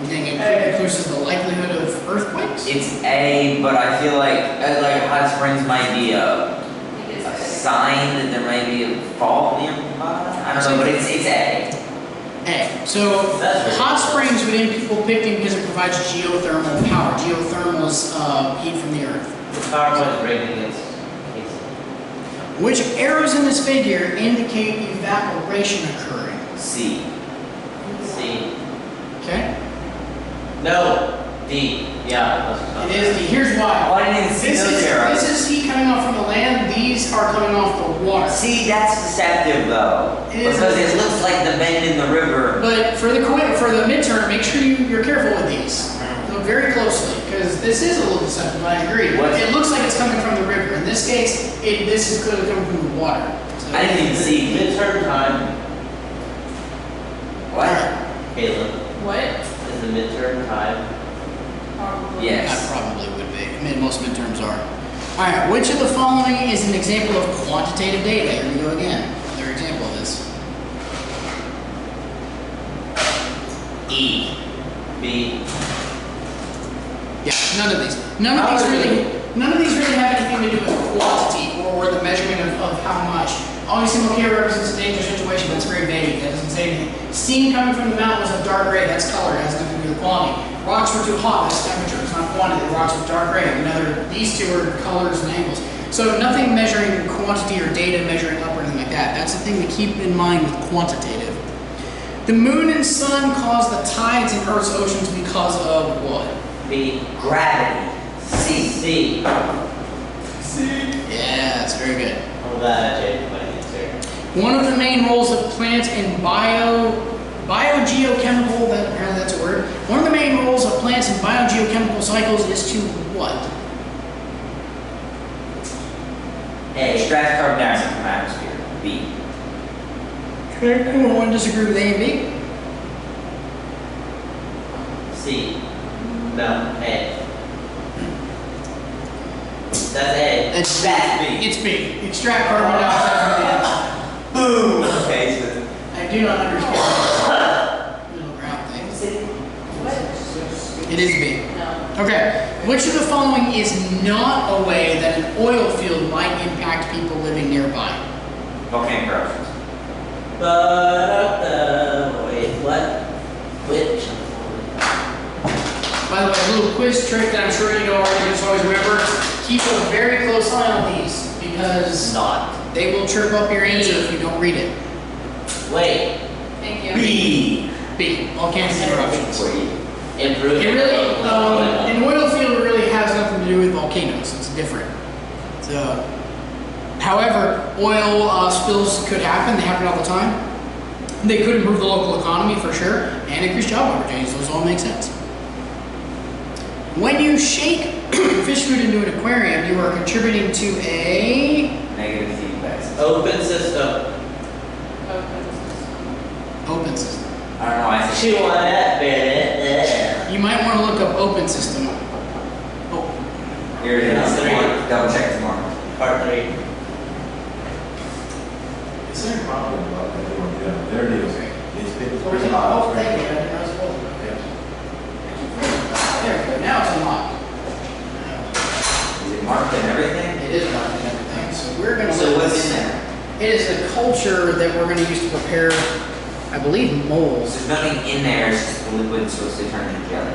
You think it increases the likelihood of earthquakes? It's A, but I feel like hot springs might be a sign that there may be a fault nearby. I don't know, but it's A. A. So, hot springs would end people picking because it provides geothermal power. Geothermal is heat from the earth. The PowerPoint is rated against Casey. Which arrows in this figure indicate evaporation occurring? C. C. Okay? No. D. Yeah. It is D. Here's why. Oh, I didn't even see those arrows. This is heat coming off from the land. These are coming off the water. See, that's deceptive though. It is because it looks like the bend in the river. But for the midterm, make sure you're careful with these. Look very closely, because this is a little deceptive. I agree. What? It looks like it's coming from the river. In this case, this is clearly coming from the water. So, I didn't even see. Midterm time. What? Caitlin. What? Is the midterm time? Probably. Yes. That probably would be. I mean, most midterms are. All right. Which of the following is an example of quantitative data? Here we go again. Another example of this. E. B. Yeah, none of these. None of these really have anything to do with quantity or the measurement of how much. Obviously, Moquet represents a dangerous situation, but it's very vague. That doesn't say anything. Steam coming from the mountain is of dark gray. That's color. It has nothing to do with quality. Rocks were too hot. That's temperature. It's not quantity. The rocks were dark gray. These two are colors and angles. So nothing measuring quantity or data measuring up or anything like that. That's the thing to keep in mind with quantitative. The moon and sun cause the tides in Earth's oceans because of what? B. Gravity. C. C. Yeah, that's very good. I'm glad I changed my answer. One of the main roles of plants in biogeochemical, apparently that's a word. One of the main roles of plants in biogeochemical cycles is to what? A. Extract carbon dioxide from atmosphere. B. Okay, anyone want to disagree with A and B? C. No. A. That's A. It's B. It's B. Extract carbon dioxide from the atmosphere. Boom. Okay, so I do not understand little ground things. What? It is B. No. Okay. Which of the following is not a way that an oil field might impact people living nearby? volcanic eruptions. Wait, what? Which? By the way, a little quiz trick that I'm sure you know already, just always remember, keep a very close eye on these because Not. they will chirp up your answer if you don't read it. Wait. Thank you. B. B. Volcanic eruptions. Improve. It really, an oil field really has nothing to do with volcanoes. It's different. So, however, oil spills could happen. They happen all the time. They could improve the local economy for sure, and increase job opportunities. Those all make sense. When you shake fish food into an aquarium, you are contributing to a Negative feedback. Open system. open system. I don't know. I think. Chew on that, Bennett. You might want to look up open system. Oh, Here it is. Three. Double check tomorrow. Part 3. is there? Yeah, there it is. It's pretty Oh, hot. thank you. I didn't know it was open. There we go. Now it's unlocked. Is it marked and everything? It is marked and everything. So we're going to So what's in there? It is a culture that we're going to use to prepare, I believe, moles There's nothing in there. It's just the liquid supposed to turn into jelly.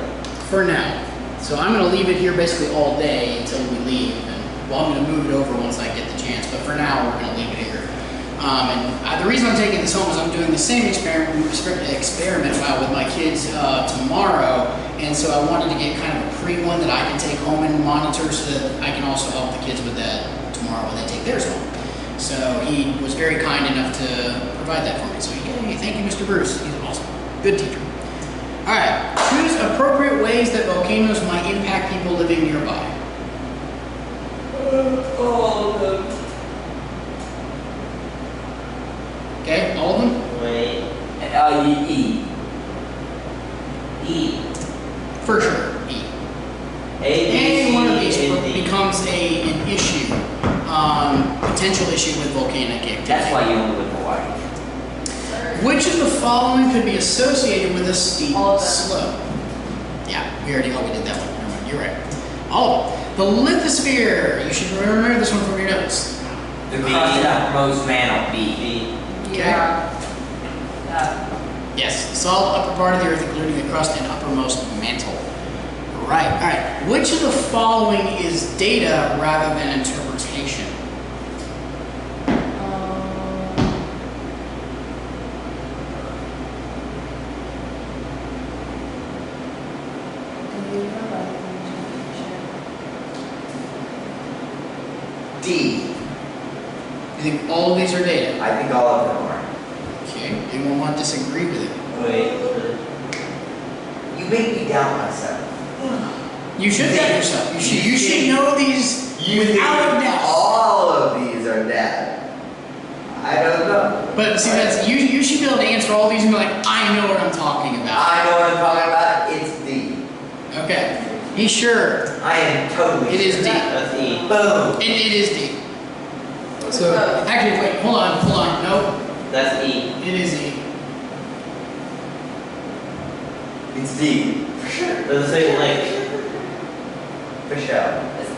for now. So I'm going to leave it here basically all day until we leave. And well, I'm going to move it over once I get the chance. But for now, we're going to leave it here. The reason I'm taking this home is I'm doing the same experiment with my kids tomorrow. And so I wanted to get kind of a pre-one that I can take home and monitor so that I can also help the kids with that tomorrow when they take theirs home. So he was very kind enough to provide that for me. So yay, thank you, Mr. Bruce. He's awesome. Good teacher. All right, choose appropriate ways that volcanoes might impact people living nearby. All of them. Okay, all of them? Wait. E. E. For sure, E. A, B, Any one of C, these and D. becomes an issue, potential issue with volcanic activity. That's why you only live in Hawaii. Which of the following could be associated with a steep All of them. slope? Yeah, we did that one. Never mind, you're right. All of them. The lithosphere, you should remember this one from your notes. The crust and uppermost mantle, B. B. Yeah. Yeah. Yes, the solid upper part of the earth, including the crust and uppermost mantle. Right, all right. Which of the following is data rather than interpretation? D. You think all of these are data? I think all of them are. Okay, anyone want to disagree with it? Wait. You make me doubt myself. You should doubt yourself. You should know these without a doubt. All of these are data. I don't know. But see, that's you should be able to answer all these and be like, I know what I'm talking about. I know what I'm talking about. It's D. Okay. He's sure. I am totally It is sure. D. That's E. Boom. It is D. So actually, wait, hold on. Nope. That's E. It is E. It's D. For sure. They're the same length. For sure. It's It's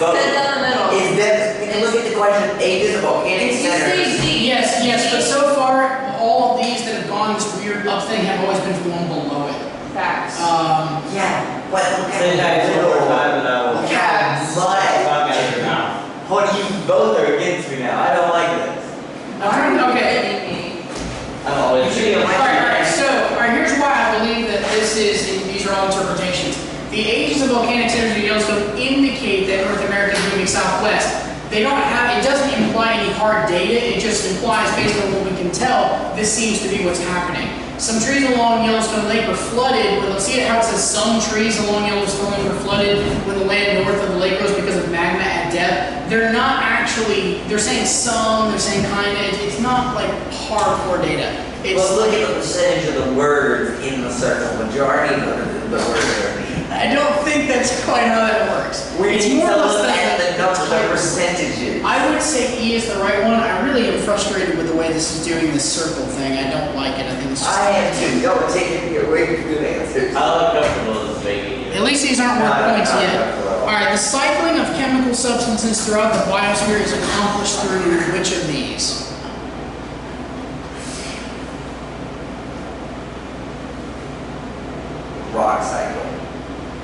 but dead down the middle. is that when you look at the question, ages of volcanic Did you centers. say D? Yes, but so far, all of these that have gone this weird up thing have always been one below it. Facts. Yeah, but look Say that at one more the time and I will. Look at Fuck mud. out of your mouth. What you both are against me now. I don't like this. Okay. I'm always. Alright, so, here's why I believe that these are all interpretations. The ages of volcanic centers in Yellowstone indicate that North America is moving southwest. It doesn't imply any hard data, it just implies, based on what we can tell, this seems to be what's happening. Some trees along Yellowstone Lake were flooded. Well, see how it says some trees along Yellowstone Lake were flooded when the land north of the lake rose because of magma at depth? They're not actually, they're saying some, they're saying kind of, it's not like hardcore data. It's Well, look at the percentage of the words in the circle. Majority of the words are D. I don't think that's quite how that works. It's need more to or less look that at the number, the type of- percentages. I would say E is the right one. I really am frustrated with the way this is doing this circle thing. I don't like it. I think it's just. I am too. Don't take it away from good answers. How uncomfortable is this making you? At least these aren't worth Not- points not yet. comfortable. Alright, the cycling of chemical substances throughout the biosphere is accomplished through which of these? Rock cycle.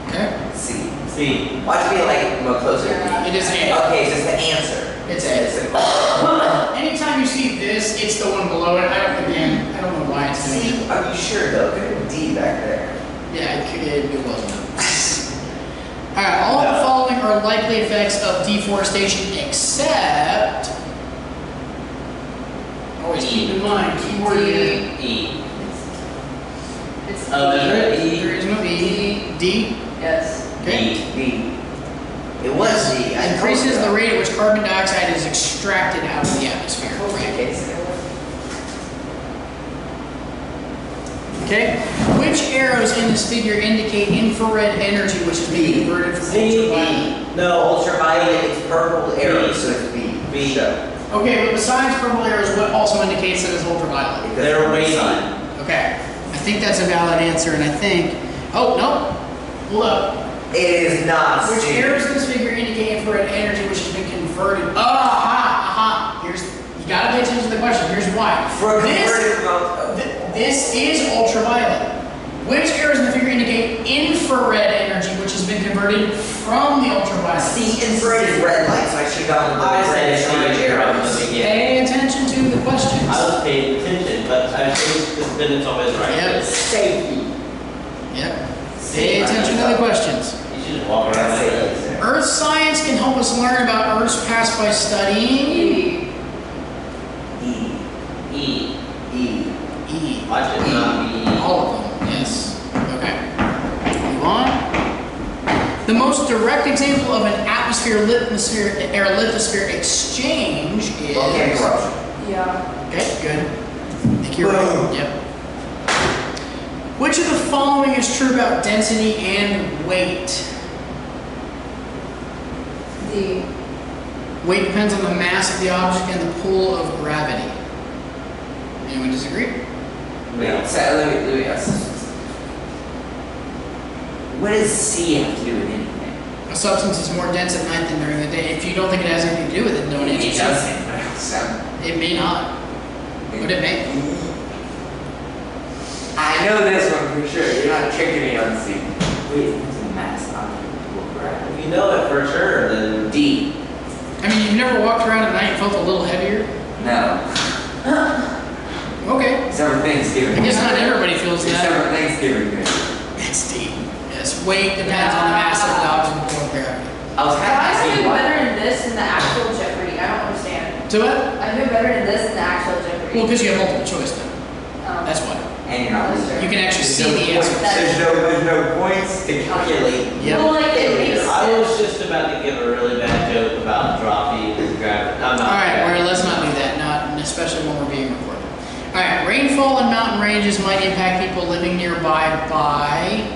Okay. C. C. Watch me like more closer. It is A. Okay, so it's the answer. It's A. Anytime you see this, it's the one below it. I don't know why it's doing C. it. Are you sure though? Could have been D back there. Yeah, it wasn't. Alright, all of the following are likely effects of deforestation except. Always keep in mind, keyword here. E. It's Oh, there's no E. There is no E. D. Yes. Okay. D. It was D. I Increases told the you. rate at which carbon dioxide is extracted out of the atmosphere. Okay, so Okay? Which arrows in this figure indicate infrared energy which is being converted from C. ultraviolet? No, ultraviolet, it's purple arrow, so it's B. B. So, Okay, but besides purple arrows, what also indicates that it's ultraviolet? because They're of the radiant. sun. Okay. I think that's a valid answer, and I think. Oh, no. Hold up. It is not Which C. arrows in this figure indicate infrared energy which has been converted? Aha! You gotta pay attention to the question. Here's why. For This converted from This is ultraviolet. Which arrows in the figure indicate infrared energy, which has been converted from the ultraviolet? C. Infrared is red light, so I should have gone with I the said red C orange from arrows. the beginning. Pay attention to the questions. I was paying attention, but I think it's always right. Yep. Safety. Yep. Pay attention to the questions. You should just walk around like that. Earth science can help us learn about Earth's past by studying E. E. E. E. Watch it not be. All of them, yes. Okay. Move on. The most direct example of an atmosphere-lithosphere air-lithosphere exchange is. Volcanic eruption. Yeah. Okay, good. I think you're right. Boom. Yep. Which of the following is true about density and weight? D. Weight depends on the mass of the object and the pull of gravity. Anyone disagree? Wait, so let me ask this. What does C have to do with anything? A substance is more dense at night than during the day. If you don't think it has anything to do with it, don't answer. It doesn't. So, It may not, but it may. I know this one for sure. You're not tricking me on C. Wait, it's a mass object. If you know it for sure, then D. I mean, you've never walked around at night and felt a little heavier? No. Okay. Except for Thanksgiving. I guess not everybody feels Except that. for Thanksgiving. It's D. Yes, weight depends on the mass of the object and the pull of gravity. I was kind of Why is asking it what. better in this than the actual Jeopardy? I don't understand. So what? I do better in this than the actual Jeopardy. Well, because you have multiple choice then. That's why. And you're not listening. You can actually see the answer. There's no points to calculate. Yep. Well, like it makes I was just about to give a really bad joke about dropping and gravity. I'm not. Alright, let's not do that, not especially when we're being recorded. Alright, rainfall in mountain ranges might impact people living nearby by.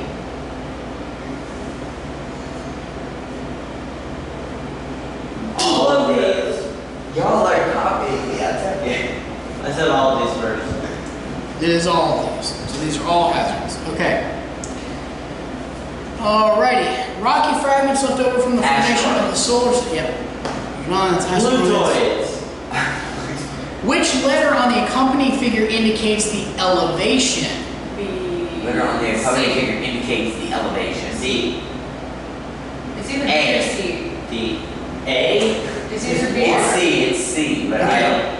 All of these. Y'all are copying me, I tell you. I said all of these first. It is all of these. So these are all hazards. Okay. Alrighty. Rocky fragments left over from the formation of the solar system. Yep. Come it's asteroids. Blutoids. Which letter on the accompanying figure indicates the elevation? B. Letter on the accompanying figure indicates the elevation. D. It's either B A. or C. D. A. It's either B or It's C, but I Okay.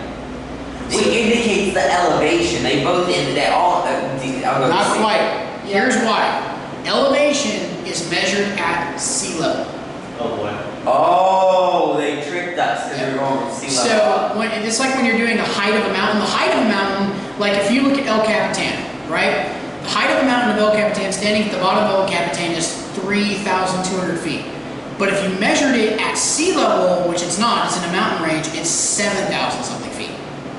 don't. It indicates the elevation. They both they all. I'll go Not with C. quite. Here's why. Elevation is measured at sea level. Oh boy. Oh, they tricked us because we were going from sea level So up. it's like when you're doing the height of a mountain. The height of a mountain, like if you look at El Capitan, right? The height of the mountain of El Capitan, standing at the bottom of El Capitan, is 3,200 feet. But if you measured it at sea level, which it's not, it's in a mountain range, it's 7,000 something feet.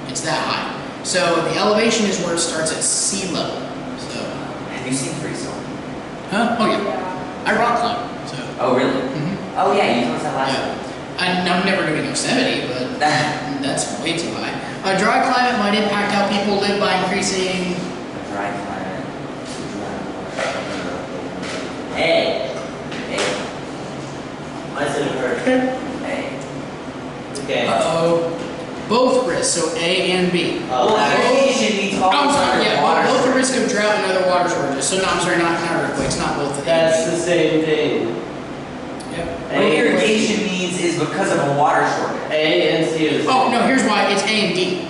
It's that high. So the elevation is where it starts at sea level. So, Have you seen Freestyle? huh? Oh yeah, Yeah. I rock climb. So, Oh, really? mhm. Oh, yeah, you told us that last Yeah. time. I'm never doing Yosemite, but that's way too high. A dry climate might impact how people live by increasing. Dry climate. A. A. I said it first. A. Okay. Uh-oh. Both risks, so A and B. Oh, Irrigation needs Oh, I'm sorry, yeah, water. both the risk of drought and other water shortages. So no, I'm sorry, not earthquakes, not both of That's them. the same thing. Yep. What irrigation needs is because of a water shortage. A and C is. Oh, no, here's why, it's A and D.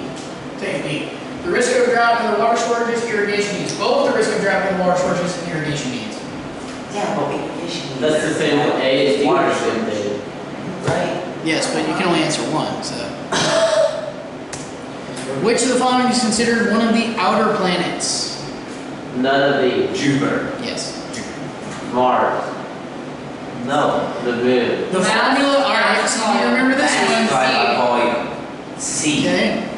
It's A and D. The risk of drought and the water shortages, irrigation needs. Both the risk of drought and the water shortages and irrigation needs. Yeah, but irrigation needs. That's the same with A and D. Water are the same shortage. thing. Right? Yes, but you can only answer one, so. Which of the following is considered one of the outer planets? None of these. Jupiter. Yes. Mars. No. The moon. The formula, alright, so you remember this Mass one. divided by volume. C. Okay.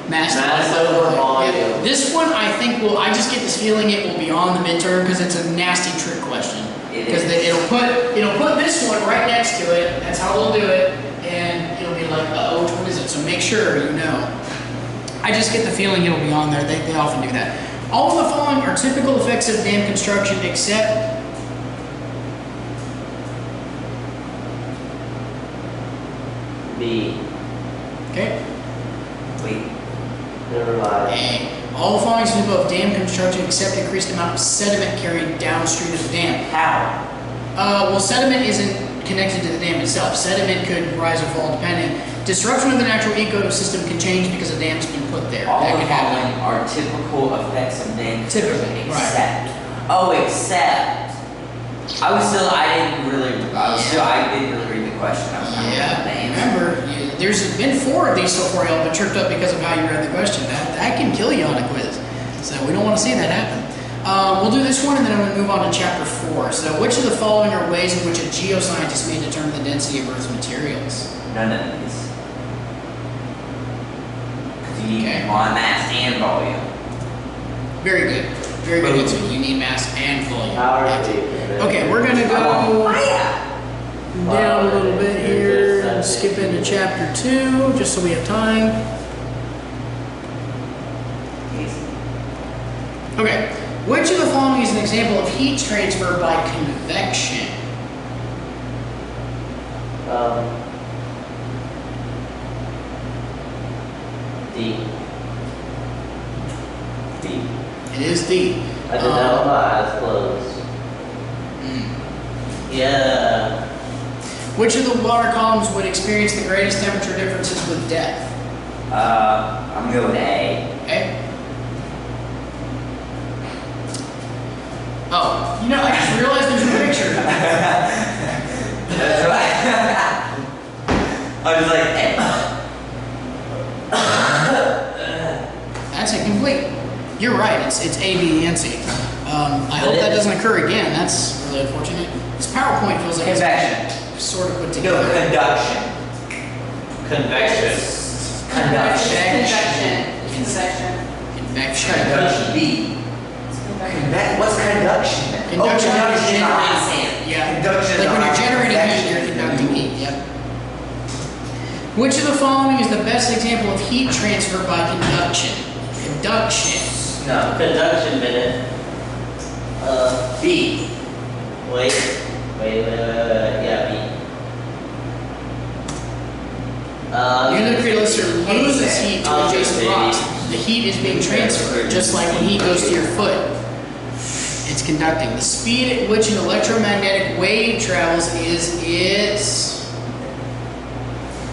Mass Mass divided by over volume. volume. Yeah. This one I think will, I just get this feeling it will be on the midterm because it's a nasty trick question. It Because is. it'll put this one right next to it, that's how they'll do it, and it'll be like, uh-oh, which one is it? So make sure you know. I just get the feeling it'll be on there, they often do that. All of the following are typical effects of dam construction except B. okay. Wait. Never mind. A. All the following is typical of dam construction except increased amount of sediment carried downstream of the dam. How? Well, sediment isn't connected to the dam itself. Sediment could rise or fall depending. Disruption of the natural ecosystem can change because a dam's been put there. All That the could happen. following are typical effects of dam construction. Typically, right. Except. Oh, except. I didn't really read the question. I was kind of Yeah, looking at the answer. remember, there's been 4 of these so far y'all been tripped up because of how you read the question. That can kill you on a quiz. So we don't want to see that happen. We'll do this one and then I'm going to move on to chapter 4. So which of the following are ways in which a geoscientist may determine the density of Earth's materials? None of these. Because you need Okay. mass and volume. Very good. Very good answer. You need mass and volume. Power Yeah. speed. Okay, we're gonna go down a little bit here and skip into chapter 2, just so we have time. Okay, which of the following is an example of heat transfer by convection? D. It is D. I did that with my eyes closed. Mm. Yeah. Which of the water columns would experience the greatest temperature differences with depth? I'm going with A. Okay. Oh, you know, I just realized there's a picture. That's right. I was like, eh. That's incomplete. You're right, it's A, B, and C. I hope that doesn't occur again. That's really unfortunate. This PowerPoint feels like Convection. it's sort of put No, together. conduction. Convection. Conduction. Convection. Convection. Conduction. B. It's convection. What's conduction then? Conduction Oh, is conduction. generating. Yeah. Conduction. Like when you're generating heat, you're conducting heat. Yep. Which of the following is the best example of heat transfer by conduction? Conduction. No. Conduction minute. B. Wait. Yeah, B. Nuclear elixir loses heat to I'll adjacent say rocks. B. The heat is being transferred, just like when heat goes to your foot. It's conducting. The speed at which an electromagnetic wave travels is its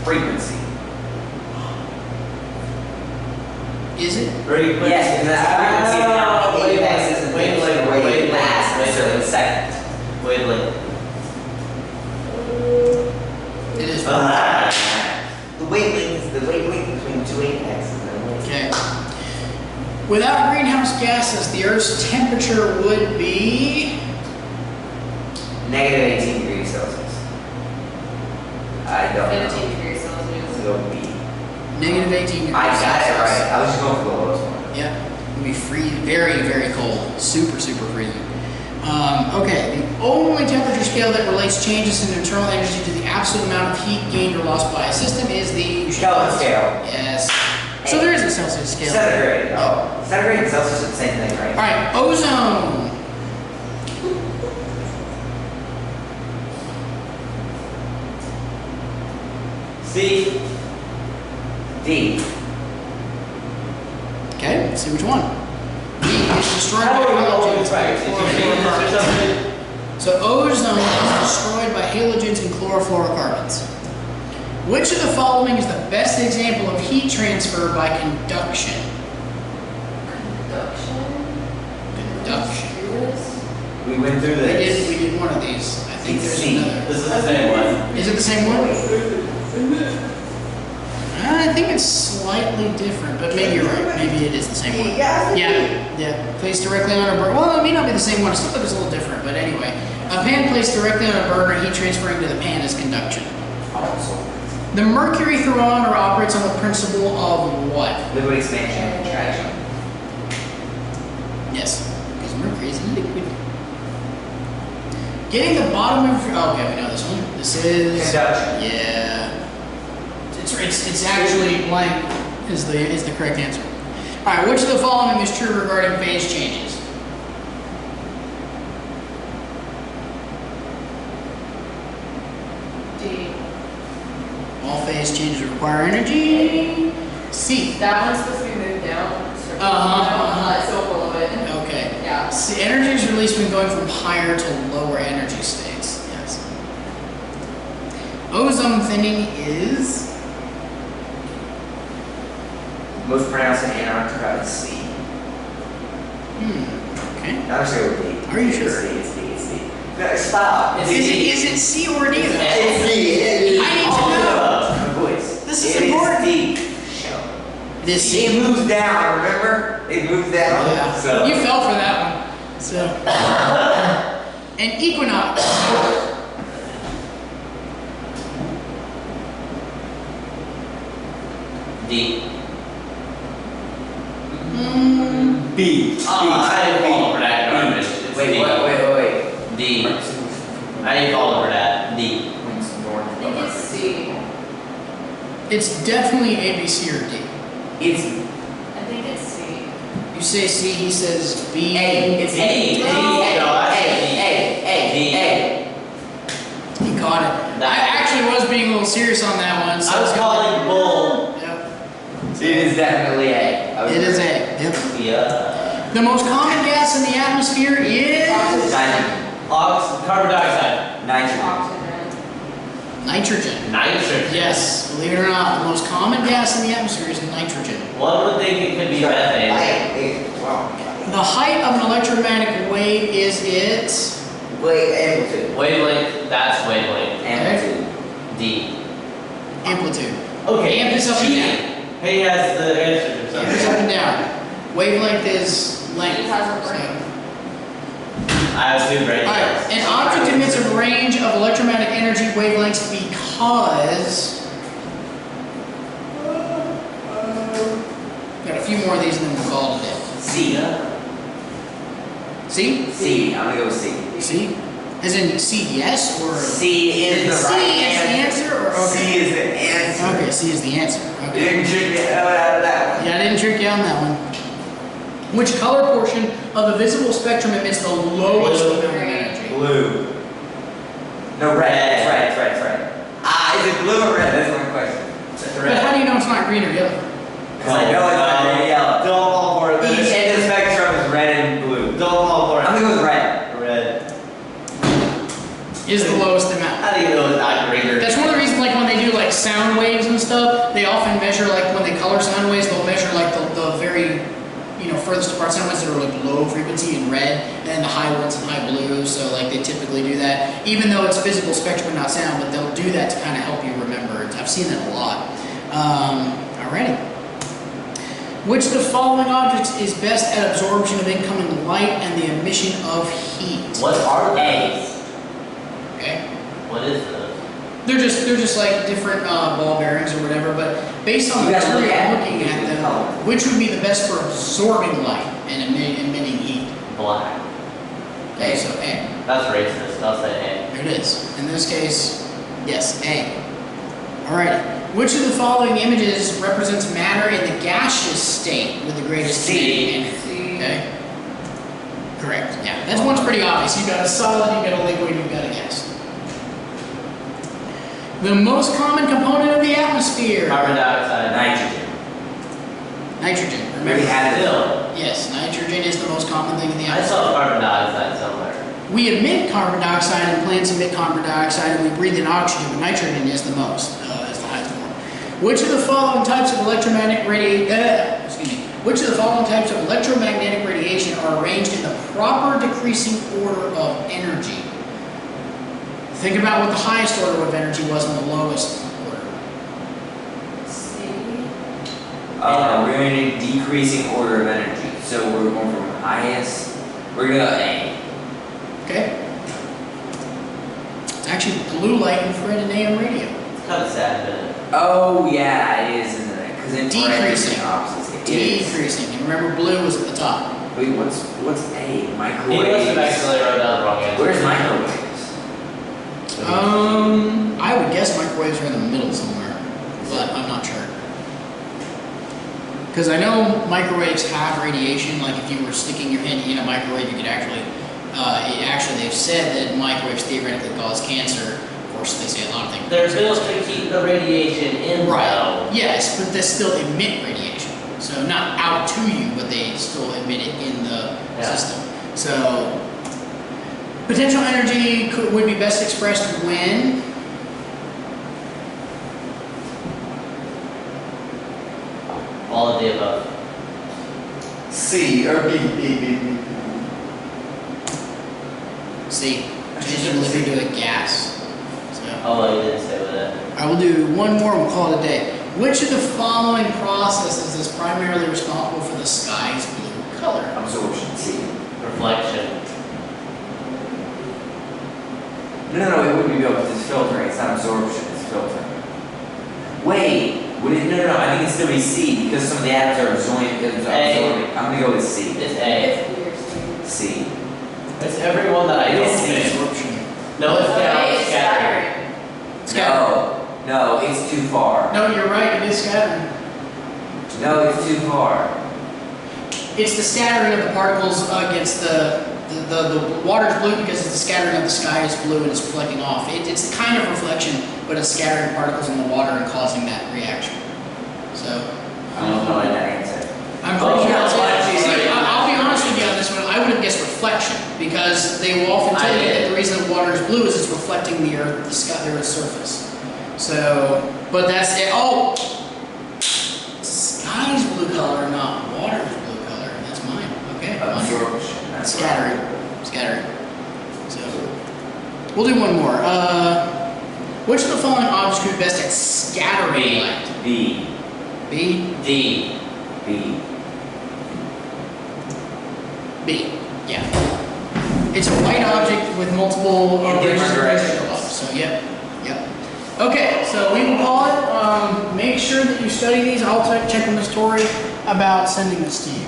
Frequency. Is it? Frequency. Yes, because that's the frequency of how Wait, X is in wait, wave lasts a certain second. Wavelength. It is. The wavelength is the wavelength between two apexes. Okay. Without greenhouse gases, the Earth's temperature would be Negative 18 degrees Celsius. I don't know. 15 degrees Celsius. So B. negative 18 degrees I got it Celsius. right. I was just going for the lowest one. Yeah, it would be very, very cold. Super freezing. Okay, the only temperature scale that relates changes in internal energy to the absolute amount of heat gained or lost by a system is the Kelvin scale. Yes. So there is a Celsius scale. Centigrade. Oh, centigrade and Celsius are the same thing, right? All right, ozone. C. D. Okay, let's see which one. D is destroyed by How are we halogens always right? and Did you change this or chlorofluorocarbons. something? So ozone is destroyed by halogens and chlorofluorocarbons. Which of the following is the best example of heat transfer by conduction? Conduction. We went through this. We did one of these. I think there's C. another. This is the same one. Is it the same one? I think it's slightly different, but maybe you're right. Maybe it is the same one. Yeah. Placed directly on a burner. Well, it may not be the same one. It still looks a little different, but anyway. A pan placed directly on a burner, heat transferring to the pan is conduction. The mercury thermometer operates on the principle of what? Liquid expansion and contraction. Yes, because mercury is liquid. Getting the bottom of okay, we know this one. This is Conduction. Yeah. It's actually blank is the correct answer. All right, which of the following is true regarding phase changes? D. All phase changes require energy. C. That one's supposed to be moved down. So below it. Okay. Yeah. See, energy is released when going from higher to lower energy states. Yes. Ozone thinning is. Most pronounced in Antarctica is C. Okay. I'm just going with D. Are you sure? It's D. It's D. No, stop. Is it C or D? Though? It's D. I need to know. Boys. This is important. It is D. Show. It is C. It moves down, remember? It moves down. Yeah. So. You fell for that one. So. An equinox. D. B. I didn't fall over that garbage. It's Wait, D. wait. D. I didn't fall over that. D. Points north I think it's C. It's definitely A, B, C, or D. It's I think it's C. You say C, he says B. A. It's D. A. D. No, I said D. A. He caught it. I actually was being a little serious on that one. So I was it's calling bull. Yep. It is definitely A. It is A. Yep. Yeah. The most common gas in the atmosphere is Nitrogen. Carbon dioxide. Nitrogen. Oxygen. nitrogen. Nitrogen. Yes, believe it or not, the most common gas in the atmosphere is nitrogen. One would think it could be methane. Wow. The height of an electromagnetic wave is its Wait, amplitude. Wavelength, that's wavelength. Amplitude. D. amplitude. Okay. Amp is up and cheating. down. He has the answer to Amp is up something. and down. Wavelength is length. It has a brain. I have two brain Alright, cells. an object emits a range of electromagnetic energy wavelengths because. Got a few more of these and then we'll call it a day. C. See? C. I'm gonna go with C. See? As in C, yes, or? C is the C right is the answer, or? Okay. C is the answer. Okay, C is the answer. You Okay. didn't trick me out of that one. Yeah, I didn't trick you on that one. Which color portion of the visible spectrum emits the lowest Blue. amount of energy? Blue. No, red. It's red. Ah, is it blue or red? That's my question. But how do you know it's not green or yellow? Because I know it's not green or yellow. Don't fall for it. Each end of the spectrum is red and blue. Don't fall for it. I'm gonna go with red. Red. Is the lowest amount. How do you know it's not green or? That's one of the reasons, like when they do like sound waves and stuff, they often measure like when they color sound waves, they'll measure like the very, furthest apart sound waves that are like low frequency in red, and then the high ones in high blue. So like they typically do that, even though it's visible spectrum and not sound, but they'll do that to kind of help you remember. I've seen that a lot. Alrighty. Which of the following objects is best at absorption of incoming light and the emission of heat? What are those? Okay. What is this? They're just like different ball bearings or whatever, but based on You the gotta material look at I'm it. looking at You them, color. which would be the best for absorbing light and emitting heat? Black. Okay, so A. That's racist. I'll say There it is. In this case, yes, A. Alright. Which of the following images represents matter in the gaseous state with the greatest C. kinetic energy? C. Okay. Correct. Yeah, that's one's pretty obvious. You've got a solid, you've got a liquid, you've got a gas. The most common component of the atmosphere. A. Carbon dioxide. Nitrogen. Nitrogen. We Remember? had it. Still. Yes, nitrogen is the most common thing in the I atmosphere. saw carbon dioxide somewhere. We emit carbon dioxide and plants emit carbon dioxide and we breathe in oxygen, but nitrogen is the most, is the highest form. Which of the following types of electromagnetic Which of the following types of electromagnetic radiation are arranged in the proper decreasing order of energy? Think about what the highest order of energy was and the lowest order. C. We're in a decreasing order of energy. So we're going from highest. We're gonna go A. Okay? It's actually blue light, infrared, and AM radio. It's kind of sad, isn't it? Oh yeah, it is, isn't it? Because Decreasing. opposites. It is. Decreasing. And remember, blue was at the top. Wait, what's A? He must Microwaves. have actually wrote down the wrong answer. Where's microwaves? I would guess microwaves are in the middle somewhere, but I'm not sure. Because I know microwaves have radiation, like if you were sticking your hand in a microwave, you could they've said that microwaves theoretically cause cancer. Of course, they say a lot of things. They're built to keep the radiation in Right. though. Yes, but they still emit radiation. So not out to you, but they still emit it in the Yeah. system. So potential energy would be best expressed when All of the above. C or B. C, changing liquid to a gas. So Oh, you didn't say with it. I will do one more and we'll call it a day. Which of the following processes is primarily responsible for the sky's blue color? Absorption. C. Reflection. No, it wouldn't be because it's filtering. It's not absorption. It's filtering. Wait, Would it, no, I think it'd still be C, because some of the atoms are absorbing. I'm gonna go with C. It's A. It's weird. C. It's everyone that I It don't is think. Absorption. No, it's down, A it's is scattering. scattering. No, it's too far. No, you're right, it is scattering. No, it's too far. It's the scattering of the particles against the water's blue because it's the scattering of the sky is blue and it's reflecting off. It's the kind of reflection, but it's scattering particles in the water and causing that reaction. So, I don't know that answer. I'm pretty sure that's it. reflection. See, I'll be honest with you on this one, I would have guessed reflection, because they will often tell I you that did. the reason the water is blue is it's reflecting the earth, the sky, the Earth's surface. So, but that's it. Oh! Sky's blue color, not water's blue color. That's mine. Okay. fine. Absorption. That's Scattering. Scattering. So, we'll do one more. Which of the following objects could be best at scattering B. light? B. B? D. B. B. Yeah. It's a white object with multiple In different rays of directions. show up. So, yep. Okay, so we will call it. Make sure that you study these. I'll check with Ms. Torrey about sending this to you.